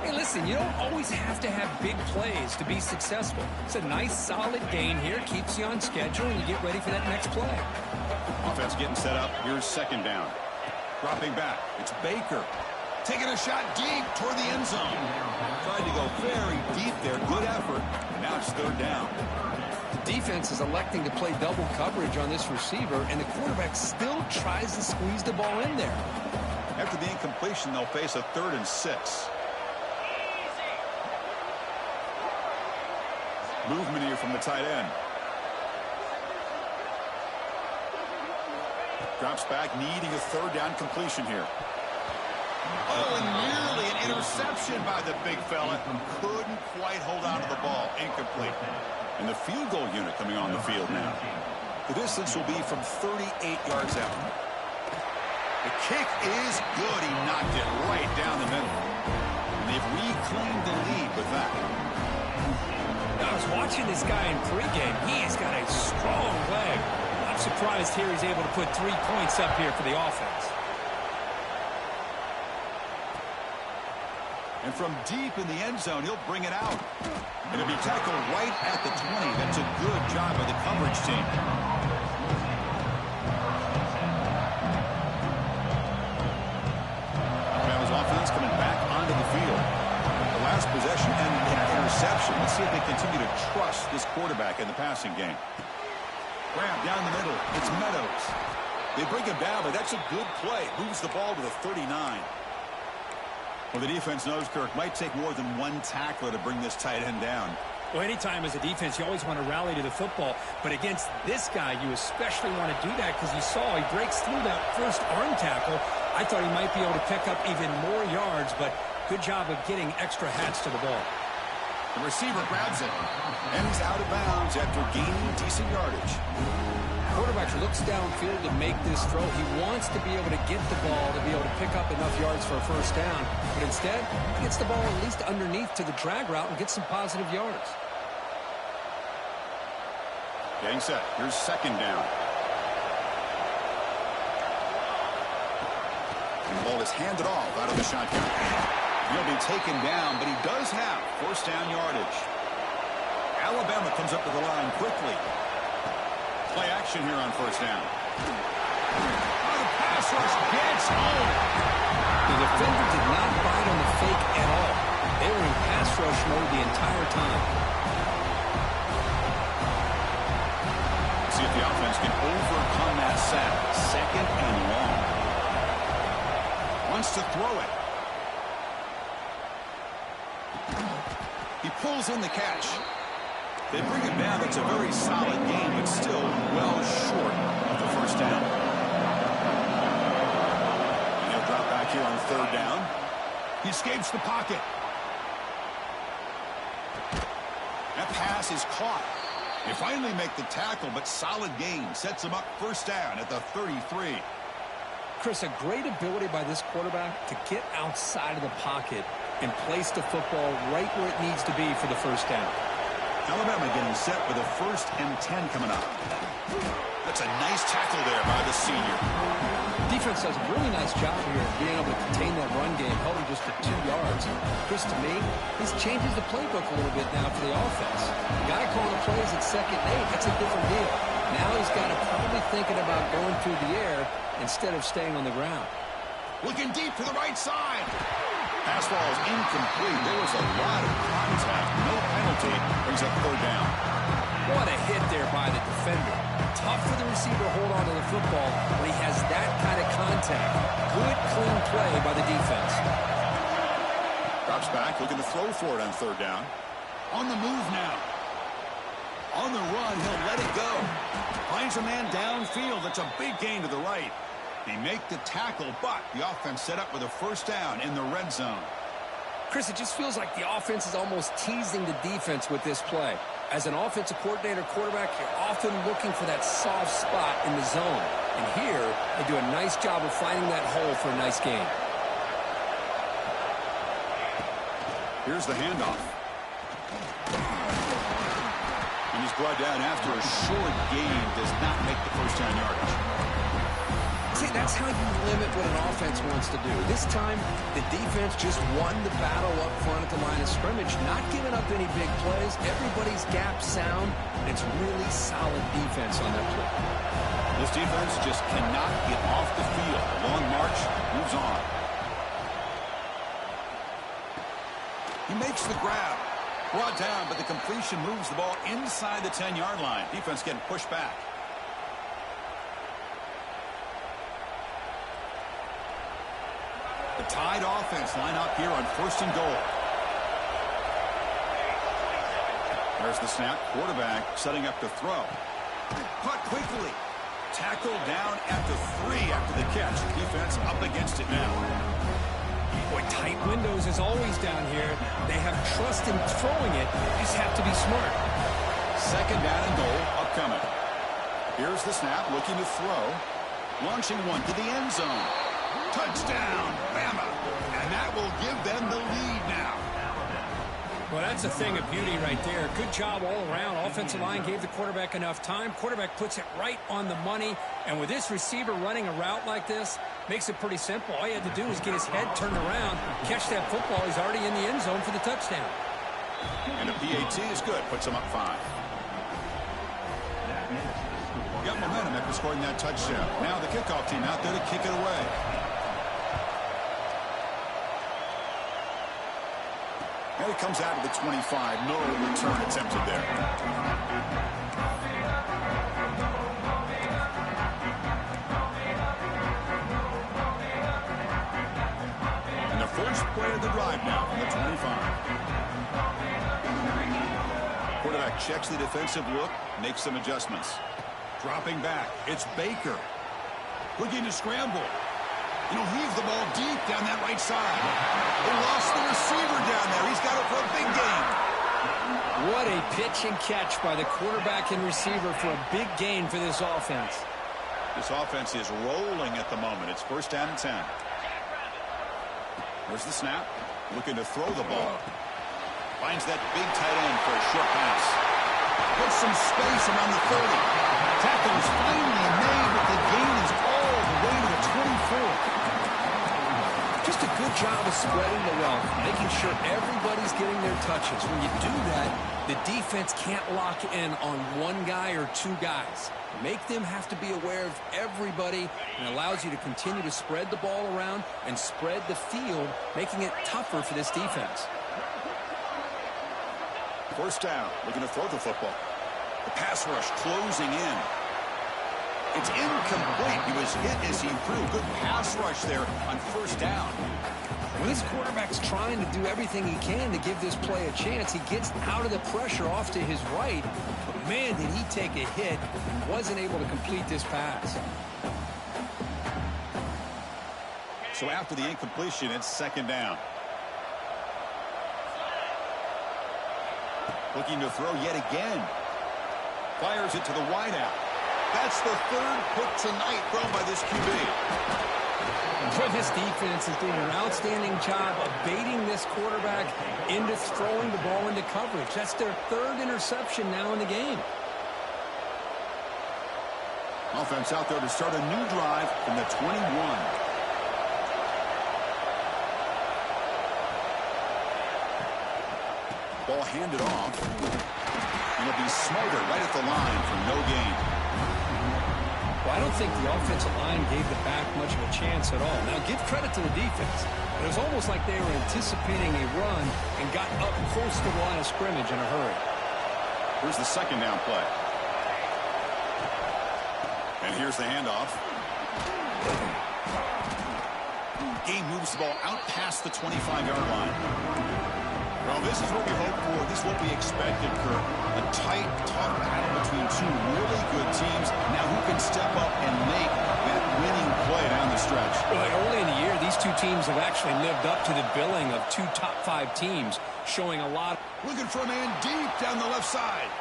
Hey, listen, you don't always have to have big plays to be successful. It's a nice, solid gain here. Keeps you on schedule, and you get ready for that next play. Offense getting set up. Here's second down. Dropping back. It's Baker. Taking a shot deep toward the end zone. Tried to go very deep there. Good effort. And now it's 3rd down. The defense is electing to play double coverage on this receiver, and the quarterback still tries to squeeze the ball in there. After the incompletion, they'll face a 3rd and 6. Movement here from the tight end. Drops back, needing a 3rd down completion here. Oh, and nearly an interception by the big fella. Couldn't quite hold on to the ball. Incomplete. And the field goal unit coming on the field now. The distance will be from 38 yards out. The kick is good. He knocked it right down the middle. And they've reclaimed the lead with that. I was watching this guy in pregame. He's got a strong leg. I'm surprised here he's able to put 3 points up here for the offense. And from deep in the end zone, he'll bring it out. It'll be tackled right at the 20. That's a good job by the coverage team. Alabama's offense coming back onto the field. The last possession ended in an interception. Let's see if they continue to trust this quarterback in the passing game. Grab down the middle. It's Meadows. They bring him down, but that's a good play. Moves the ball to the 39. Well, the defense knows, Kirk, might take more than one tackler to bring this tight end down. Well, anytime as a defense, you always want to rally to the football. But against this guy, you especially want to do that because you saw he breaks through that first arm tackle. I thought he might be able to pick up even more yards, but good job of getting extra hats to the ball. The receiver grabs it, and he's out of bounds after gaining decent yardage. Quarterback looks downfield to make this throw. He wants to be able to get the ball to be able to pick up enough yards for a first down. But instead, he gets the ball at least underneath to the drag route and gets some positive yards. Getting set. Here's second down. The ball is handed off out of the shotgun. He'll be taken down, but he does have first down yardage. Alabama comes up to the line quickly. Play action here on first down. Oh, the pass rush gets home. The defender did not bite on the fake at all. They were in pass rush mode the entire time. See if the offense can overcome that sack. Second and long. Wants to throw it. He pulls in the catch. They bring him down. It's a very solid game, but still well short of the first down. And he'll drop back here on third down. He escapes the pocket. That pass is caught. They finally make the tackle, but solid game sets him up first down at the 33. Chris, a great ability by this quarterback to get outside of the pocket and place the football right where it needs to be for the first down. Alabama getting set with a 1st and 10 coming up. That's a nice tackle there by the senior. Defense does a really nice job here of being able to contain that run game, held him just for 2 yards. Chris, to me, this changes the playbook a little bit now for the offense. The guy calling the plays at 2nd and 8, that's a different deal. Now he's got to probably thinking about going through the air instead of staying on the ground. Looking deep to the right side. Pass ball is incomplete. There was a lot of contact. No penalty. Brings up third down. What a hit there by the defender. Tough for the receiver to hold on to the football when he has that kind of contact. Good, clean play by the defense. Drops back, looking to throw for it on third down. On the move now. On the run, he'll let it go. Finds a man downfield. That's a big gain to the right. They make the tackle, but the offense set up with a first down in the red zone. Chris, it just feels like the offense is almost teasing the defense with this play. As an offensive coordinator quarterback, you're often looking for that soft spot in the zone. And here, they do a nice job of finding that hole for a nice gain. Here's the handoff. And he's brought down after a short gain. Does not make the first down yardage. See, that's how you limit what an offense wants to do. This time, the defense just won the battle up front at the line of scrimmage, not giving up any big plays. Everybody's gap sound. It's really solid defense on that play. This defense just cannot get off the field. A long march moves on. He makes the grab. Brought down, but the completion moves the ball inside the 10-yard line. Defense getting pushed back. The Tide offense line up here on 1st and goal. There's the snap. Quarterback setting up to throw. Caught quickly. Tackled down at the 3 after the catch. Defense up against it now. Boy, tight windows is always down here. They have trust in throwing it. You just have to be smart. Second down and goal upcoming. Here's the snap. Looking to throw. Launching one to the end zone. Touchdown, Bama. And that will give them the lead now. Well, that's a thing of beauty right there. Good job all around. Offensive line gave the quarterback enough time. Quarterback puts it right on the money. And with this receiver running a route like this, makes it pretty simple. All you had to do is get his head turned around, catch that football. He's already in the end zone for the touchdown. And the PAT is good. Puts him up 5. Got momentum after scoring that touchdown. Now the kickoff team out there to kick it away. And it comes out of the 25. No return attempted there. And the first play of the drive now from the 25. Quarterback checks the defensive look, makes some adjustments. Dropping back, it's Baker. Looking to scramble. Heave the ball deep down that right side. They lost the receiver down there. He's got it for a big gain. What a pitch and catch by the quarterback and receiver for a big gain for this offense. This offense is rolling at the moment. It's first down and 10. There's the snap. Looking to throw the ball. Finds that big tight end for a short pass. Gets some space around the 30. Tackle is finally made, but the gain is all the way to the 24. Just a good job of spreading the wealth, making sure everybody's getting their touches. When you do that, the defense can't lock in on one guy or two guys. Make them have to be aware of everybody, and allows you to continue to spread the ball around and spread the field, making it tougher for this defense. First down, looking to throw the football. The pass rush closing in. It's incomplete. He was hit as he threw. Good pass rush there on first down. When this quarterback's trying to do everything he can to give this play a chance, he gets out of the pressure off to his right. But, man, did he take a hit and wasn't able to complete this pass. So after the incompletion, it's second down. Looking to throw yet again. Fires it to the wideout. That's the third pick tonight thrown by this QB. But this defense is doing an outstanding job of baiting this quarterback into throwing the ball into coverage. That's their third interception now in the game. Offense out there to start a new drive from the 21. Ball handed off. And it'll be Smarter right at the line for no gain. Well, I don't think the offensive line gave the back much of a chance at all. Now, give credit to the defense. It was almost like they were anticipating a run and got up close to the line of scrimmage in a hurry. Here's the second down play. And here's the handoff. Game moves the ball out past the 25-yard line. Well, this is what we hoped for. This is what we expected, Kurt. A tight, tough battle between two really good teams. Now who can step up and make that winning play down the stretch? Well, early in the year, these two teams have actually lived up to the billing of two top-5 teams, showing a lot. Looking for a man deep down the left side.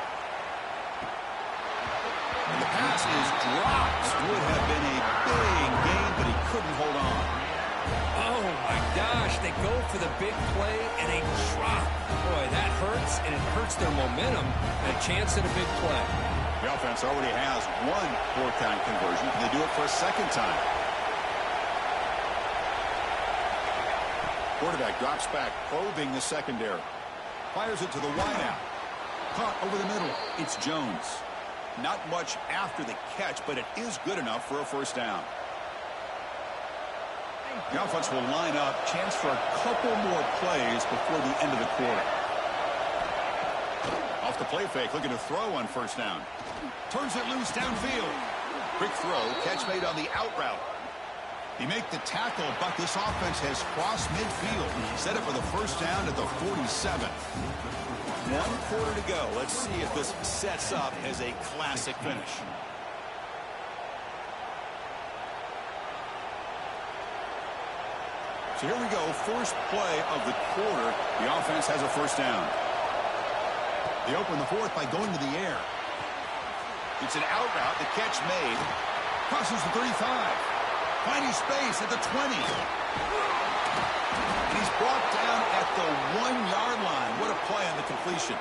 And the pass is dropped. Would have been a big gain, but he couldn't hold on. Oh, my gosh. They go for the big play and a drop. Boy, that hurts, and it hurts their momentum. And a chance at a big play. The offense already has one fourth-down conversion. Can they do it for a second time? Quarterback drops back, probing the secondary. Fires it to the wideout. Caught over the middle. It's Jones. Not much after the catch, but it is good enough for a first down. The offense will line up. Chance for a couple more plays before the end of the quarter. Off the play fake, looking to throw on first down. Turns it loose downfield. Quick throw, catch made on the out route. He make the tackle, but this offense has crossed midfield. Set up for the first down at the 47. 1 quarter to go. Let's see if this sets up as a classic finish. So here we go, first play of the quarter. The offense has a first down. They open the fourth by going to the air. It's an out route, the catch made. Crosses the 35. Finding space at the 20. And he's brought down at the 1-yard line. What a play completion.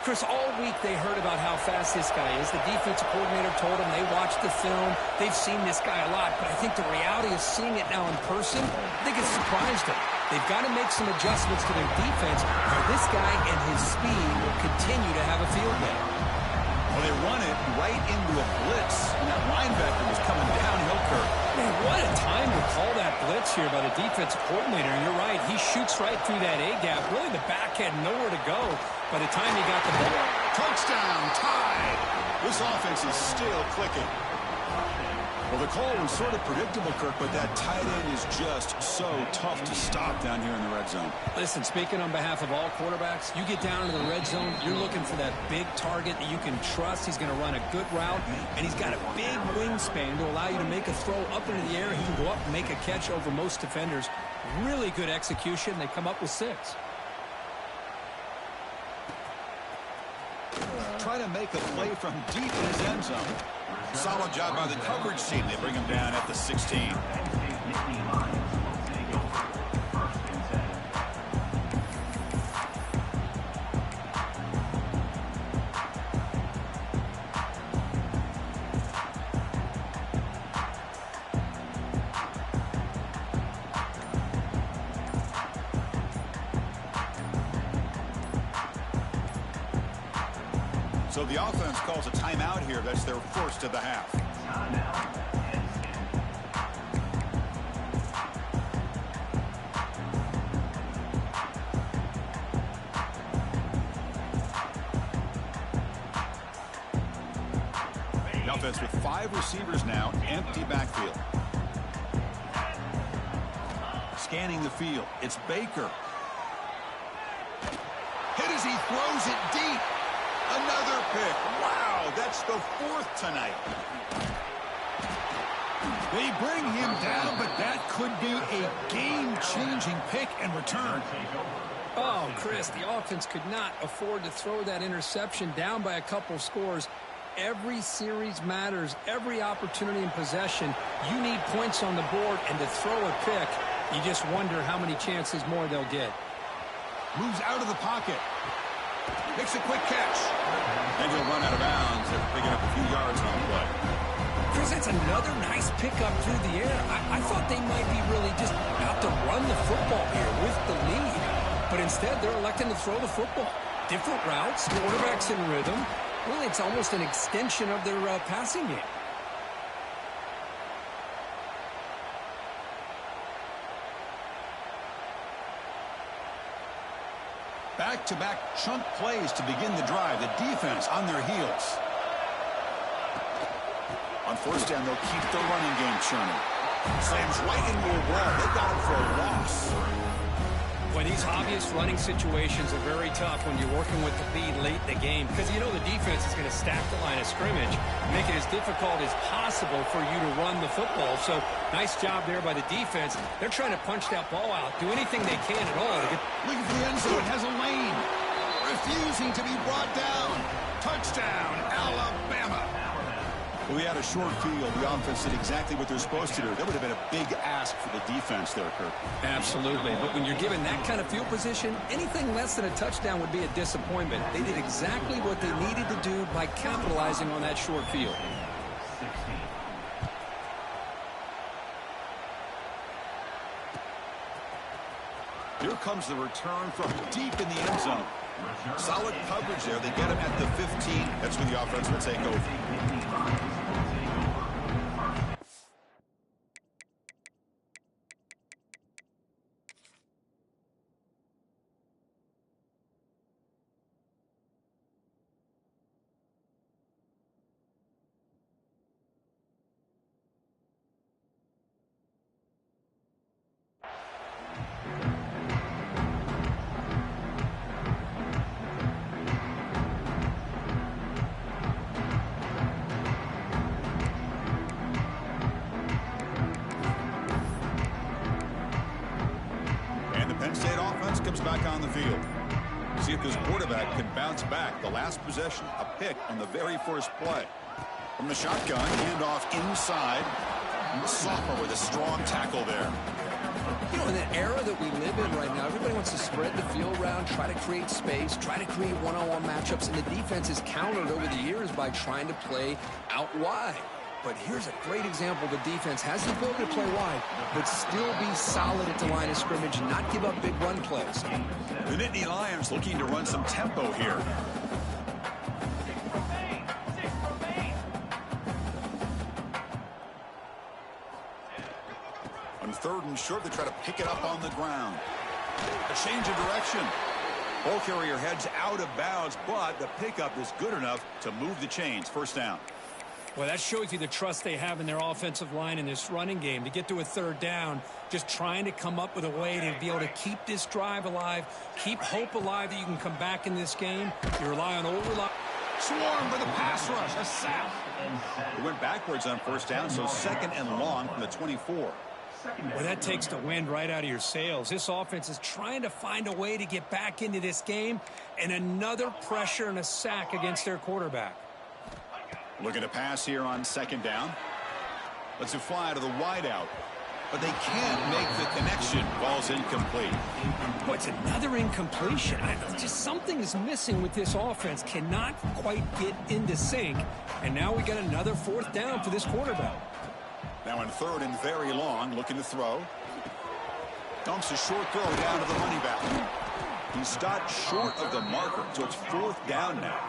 Chris, all week they heard about how fast this guy is. The defensive coordinator told them they watched the film. They've seen this guy a lot, but I think the reality of seeing it now in person, I think it's surprised them. They've got to make some adjustments to their defense, or this guy and his speed will continue to have a field day. Well, they run it right into a blitz, and that linebacker was coming downhill, Kirk. Man, what a time to call that blitz here by the defensive coordinator. And you're right, he shoots right through that A-gap. Really, the back had nowhere to go by the time he got the ball. Touchdown, tied. This offense is still clicking. Well, the call was sort of predictable, Kirk, but that tight end is just so tough to stop down here in the red zone. Listen, speaking on behalf of all quarterbacks, you get down into the red zone, you're looking for that big target that you can trust. He's going to run a good route, and he's got a big wingspan to allow you to make a throw up into the air. He can go up and make a catch over most defenders. Really good execution. They come up with 6. Trying to make a play from deep in his end zone. Solid job by the coverage team. They bring him down at the 16. So the offense calls a timeout here. That's their first of the half. The offense with 5 receivers now, empty backfield. Scanning the field, it's Baker. Hit as he throws it deep. Another pick. Wow, that's the 4th tonight. They bring him down, but that could be a game-changing pick and return. Oh, Chris, the offense could not afford to throw that interception down by a couple scores. Every series matters. Every opportunity in possession, you need points on the board, and to throw a pick, you just wonder how many chances more they'll get. Moves out of the pocket. Makes a quick catch. And he'll run out of bounds after picking up a few yards on the play. Chris, that's another nice pickup through the air. I thought they might be really just out to run the football here with the lead. But instead, they're electing to throw the football. Different routes, quarterbacks in rhythm. Really, it's almost an extension of their passing game. Back-to-back chunk plays to begin the drive. The defense on their heels. On first down, they'll keep the running game churning. Slams right into a wall. They got him for a loss. Boy, these obvious running situations are very tough when you're working with the lead late in the game because you know the defense is going to stack the line of scrimmage, make it as difficult as possible for you to run the football. So nice job there by the defense. They're trying to punch that ball out, do anything they can at all to get. Looking for the end zone, has a lane. Refusing to be brought down. Touchdown, Alabama. Well, we had a short field. The offense did exactly what they're supposed to do. That would have been a big ask for the defense there, Kirk. Absolutely. But when you're given that kind of field position, anything less than a touchdown would be a disappointment. They did exactly what they needed to do by capitalizing on that short field. Here comes the return from deep in the end zone. Solid coverage there. They get him at the 15. That's when the offense will take over. Penn State offense comes back on the field. See if this quarterback can bounce back. The last possession, a pick on the very first play. From the shotgun, handoff inside. And the sophomore with a strong tackle there. You know, in the era that we live in right now, everybody wants to spread the field around, try to create space, try to create one-on-one matchups, and the defense is countered over the years by trying to play out wide. But here's a great example. The defense has the ability to play wide, but still be solid at the line of scrimmage and not give up big run plays. The Nittany Lions looking to run some tempo here. On 3rd and short, they try to pick it up on the ground. A change of direction. Ball carrier heads out of bounds, but the pickup is good enough to move the chains. First down. Well, that shows you the trust they have in their offensive line in this running game. To get to a 3rd down, just trying to come up with a way to be able to keep this drive alive, keep hope alive that you can come back in this game. You rely on overlap. Swarm for the pass rush. A sack. It went backwards on 1st down, so 2nd and long from the 24. Well, that takes the wind right out of your sails. This offense is trying to find a way to get back into this game, and another pressure and a sack against their quarterback. Looking to pass here on 2nd down. Lets it fly to the wideout. But they can't make the connection. Ball's incomplete. Boy, it's another incompletion. Just something is missing with this offense. Cannot quite get into sync. And now we got another 4th down for this quarterback. Now in 3rd and very long, looking to throw. Dumps a short throw down to the running back. He stopped short of the marker, so it's 4th down now.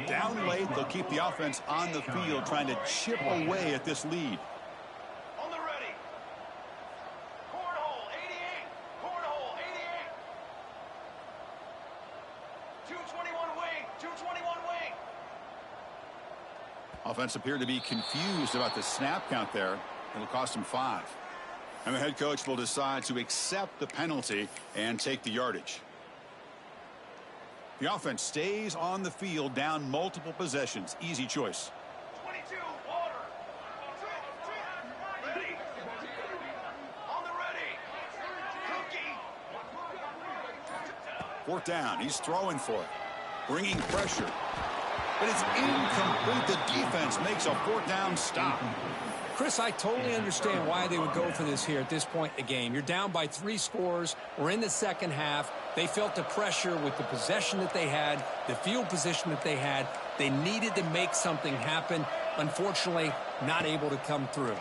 Down late, they'll keep the offense on the field trying to chip away at this lead. On the ready. Cornhole 88. Cornhole 88. 221 wing. 221 wing. Offense appeared to be confused about the snap count there. It'll cost him 5. And the head coach will decide to accept the penalty and take the yardage. The offense stays on the field, down multiple possessions. Easy choice. 22, water. Ready. On the ready. Cookie. 4th down. He's throwing for it. Bringing pressure. But it's incomplete. The defense makes a 4th down stop. Chris, I totally understand why they would go for this here at this point in the game. You're down by 3 scores. We're in the 2nd half. They felt the pressure with the possession that they had, the field position that they had. They needed to make something happen. Unfortunately, not able to come through.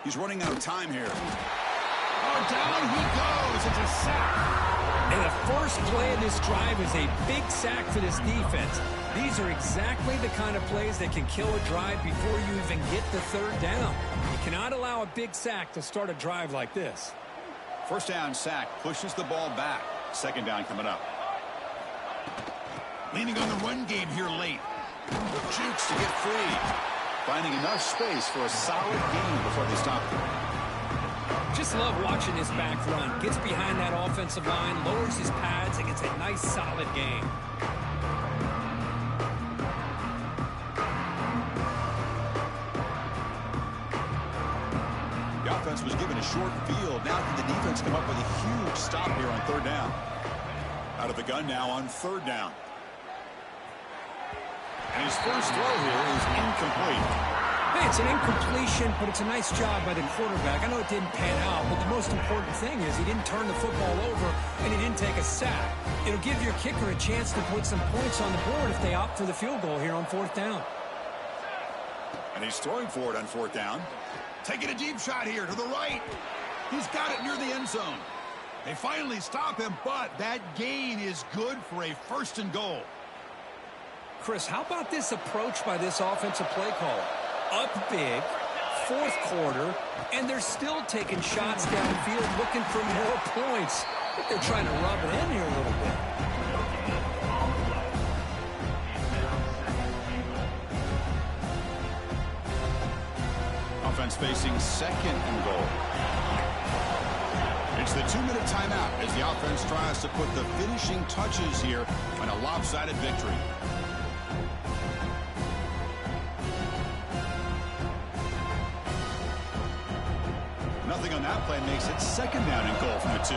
He's running out of time here. Oh, down he goes. It's a sack. And the first play of this drive is a big sack for this defense. These are exactly the kind of plays that can kill a drive before you even get the 3rd down. You cannot allow a big sack to start a drive like this. 1st down sack pushes the ball back. 2nd down coming up. Leaning on the run game here late. Jukes to get free. Finding enough space for a solid gain before they stop him. Just love watching this back run. Gets behind that offensive line, lowers his pads, and gets a nice solid gain. The offense was given a short field. Now can the defense come up with a huge stop here on 3rd down? Out of the gun now on 3rd down. And his first throw here is incomplete. Hey, it's an incompletion, but it's a nice job by the quarterback. I know it didn't pan out, but the most important thing is he didn't turn the football over and he didn't take a sack. It'll give your kicker a chance to put some points on the board if they opt for the field goal here on 4th down. And he's throwing for it on 4th down. Taking a deep shot here to the right. He's got it near the end zone. They finally stop him, but that gain is good for a 1st and goal. Chris, how about this approach by this offensive play caller? Up big, 4th quarter, and they're still taking shots downfield looking for more points. I think they're trying to rub it in here a little bit. Offense facing 2nd and goal. It's the 2-minute timeout as the offense tries to put the finishing touches here on a lopsided victory. Nothing on that play makes it 2nd down and goal from the 2.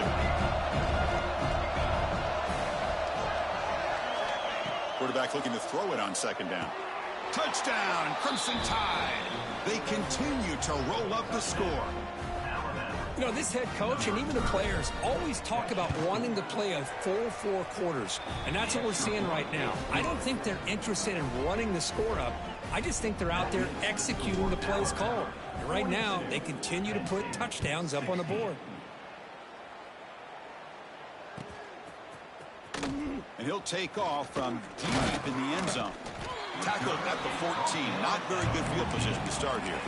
Quarterback looking to throw it on 2nd down. Touchdown, Crimson Tide. They continue to roll up the score. You know, this head coach and even the players always talk about wanting to play a full 4 quarters, and that's what we're seeing right now. I don't think they're interested in running the score up. I just think they're out there executing the plays called. And right now, they continue to put touchdowns up on the board. And he'll take off from deep in the end zone. Tackled at the 14. Not very good field position to start here.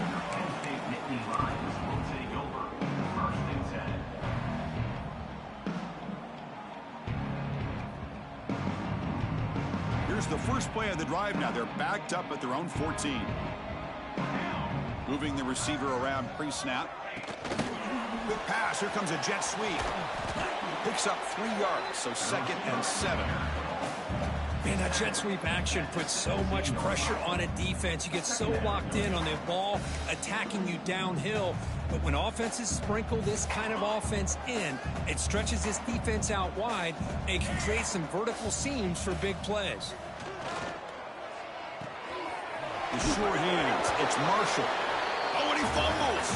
Here's the first play of the drive now. They're backed up at their own 14. Moving the receiver around pre-snap. Good pass. Here comes a jet sweep. Picks up 3 yards, so 2nd and 7. Man, that jet sweep action puts so much pressure on a defense. You get so locked in on the ball attacking you downhill. But when offenses sprinkle this kind of offense in, it stretches this defense out wide and can create some vertical seams for big plays. The short hands. It's Marshall. Oh, and he fumbles.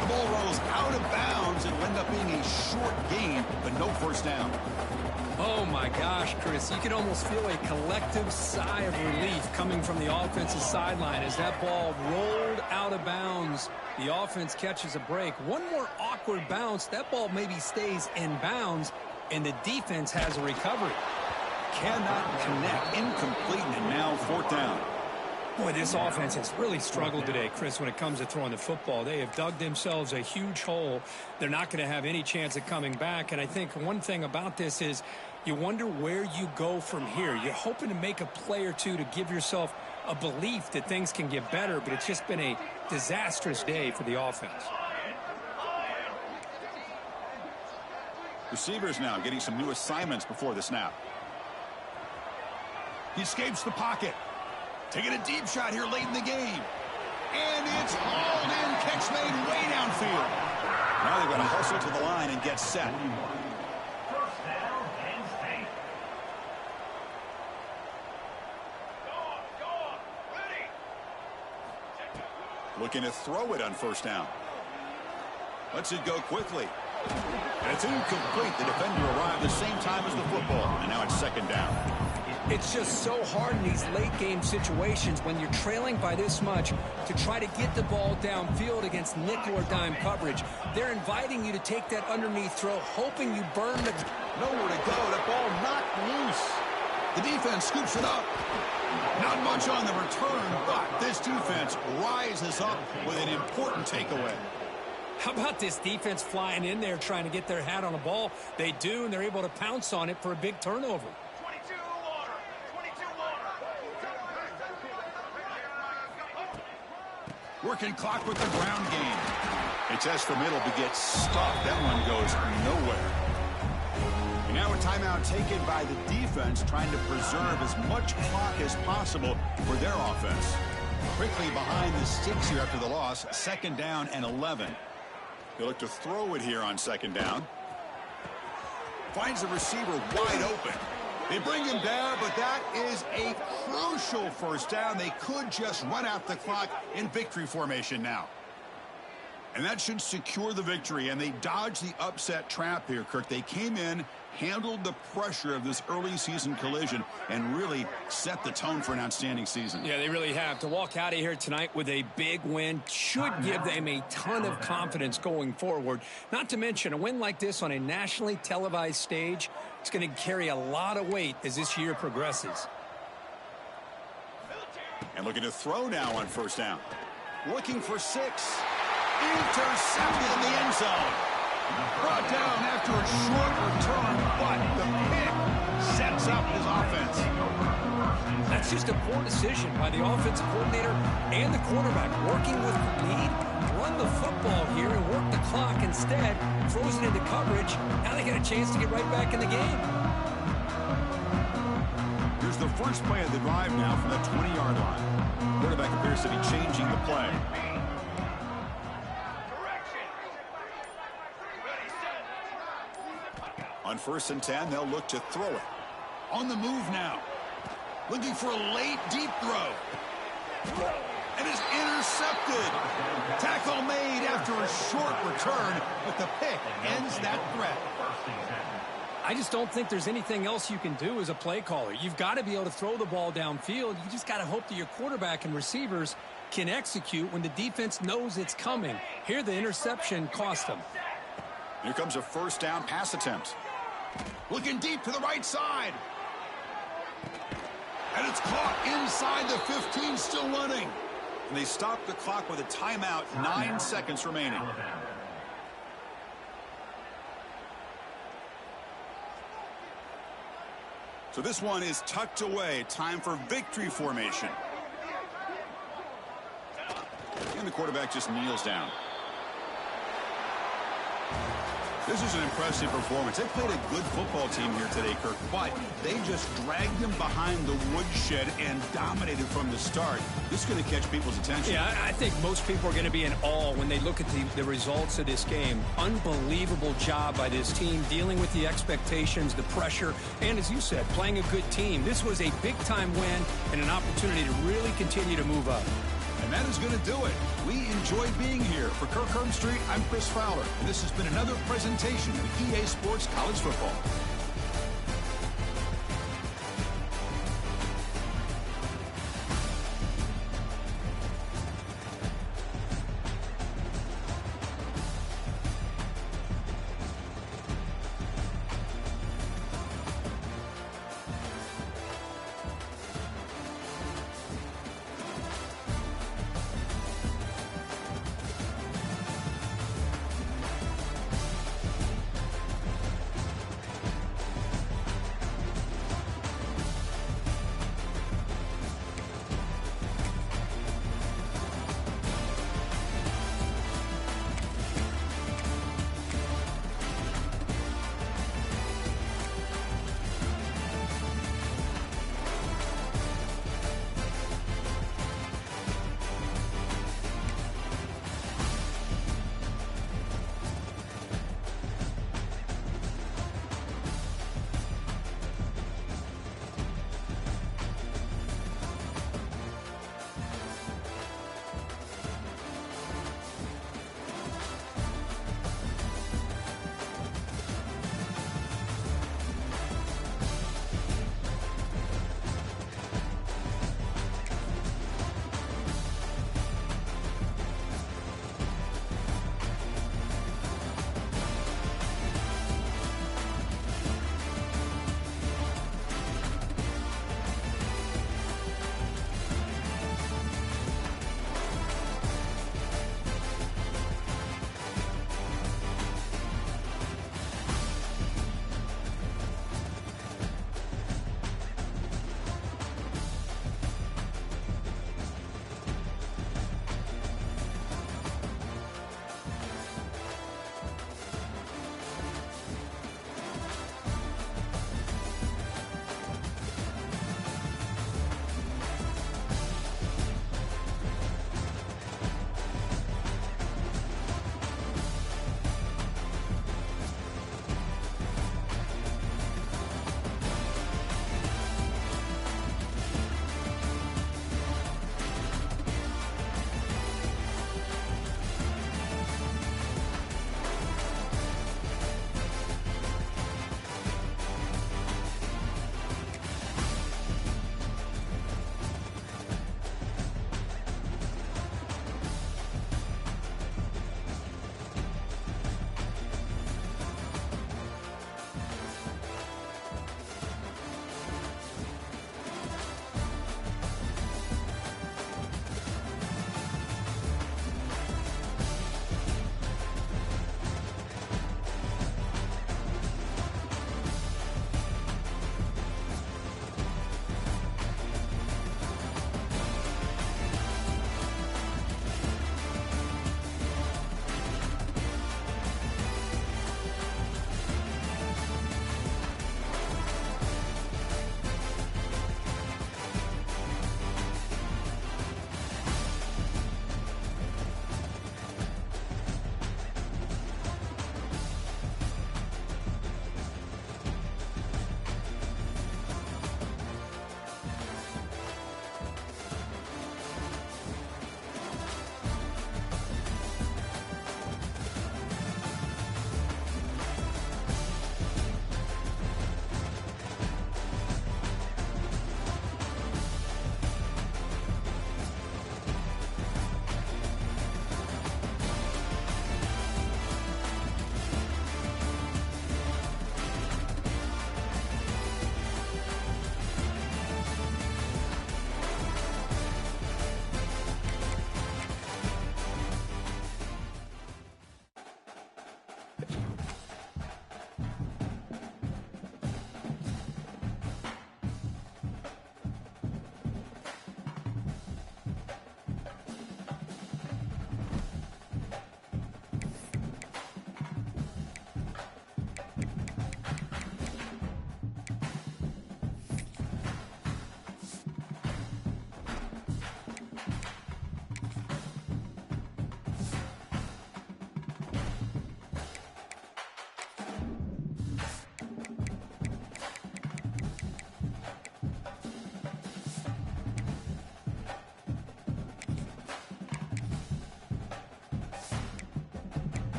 The ball rolls out of bounds and will end up being a short gain, but no first down. Oh, my gosh, Chris. You can almost feel a collective sigh of relief coming from the offensive sideline as that ball rolled out of bounds. The offense catches a break. One more awkward bounce. That ball maybe stays in bounds, and the defense has a recovery. Cannot connect. Incomplete, and now 4th down. Boy, this offense has really struggled today, Chris, when it comes to throwing the football. They have dug themselves a huge hole. They're not going to have any chance of coming back. And I think one thing about this is you wonder where you go from here. You're hoping to make a play or two to give yourself a belief that things can get better, but it's just been a disastrous day for the offense. Receivers now getting some new assignments before the snap. He escapes the pocket. Taking a deep shot here late in the game. And it's hauled in. Catch made way downfield. Now they've got to hustle to the line and get set. First down, Penn State. Go on, ready. Looking to throw it on first down. Lets it go quickly. And it's incomplete. The defender arrived the same time as the football. And now it's 2nd down. It's just so hard in these late-game situations when you're trailing by this much to try to get the ball downfield against nickel or dime coverage. They're inviting you to take that underneath throw, hoping you burn the... Nowhere to go. That ball knocked loose. The defense scoops it up. Not much on the return, but this defense rises up with an important takeaway. How about this defense flying in there trying to get their hat on a ball? They do, and they're able to pounce on it for a big turnover. Working clock with the ground game. They test the middle but get stuffed. That one goes nowhere. And now a timeout taken by the defense trying to preserve as much clock as possible for their offense. Quickly behind the sticks here after the loss. 2nd down and 11. They look to throw it here on 2nd down. Finds the receiver wide open. They bring him down, but that is a crucial first down. They could just run out the clock in victory formation now. And that should secure the victory, and they dodged the upset trap here, Kirk. They came in, handled the pressure of this early season collision, and really set the tone for an outstanding season. Yeah, they really have. To walk out of here tonight with a big win should give them a ton of confidence going forward. Not to mention, a win like this on a nationally televised stage, it's going to carry a lot of weight as this year progresses. And looking to throw now on first down. Looking for 6. Intercepted in the end zone. Brought down after a short return, but the pick sets up his offense. That's just a poor decision by the offensive coordinator and the quarterback. Working with the lead, run the football here and work the clock instead. Throws it into coverage. Now they get a chance to get right back in the game. Here's the first play of the drive now from the 20-yard line. Quarterback appears to be changing the play. On 1st and 10, they'll look to throw it. On the move now. Looking for a late, deep throw. and is intercepted. Tackle made after a short return, but the pick ends that threat. I just don't think there's anything else you can do as a play caller. You've got to be able to throw the ball downfield. You just got to hope that your quarterback and receivers can execute when the defense knows it's coming. Here, the interception cost them. Here comes a first down pass attempt. Looking deep to the right side. And it's caught inside the 15, still running. And they stop the clock with a timeout, 9 seconds remaining. So this one is tucked away. Time for victory formation. And the quarterback just kneels down. This is an impressive performance. They played a good football team here today, Kirk, but they just dragged them behind the woodshed and dominated from the start. This is going to catch people's attention. Yeah, I think most people are going to be in awe when they look at the results of this game. Unbelievable job by this team dealing with the expectations, the pressure, and as you said, playing a good team. This was a big-time win and an opportunity to really continue to move up. And that is going to do it. We enjoyed being here. For Kirk Herbstreit, I'm Chris Fowler. And this has been another presentation of EA Sports College Football.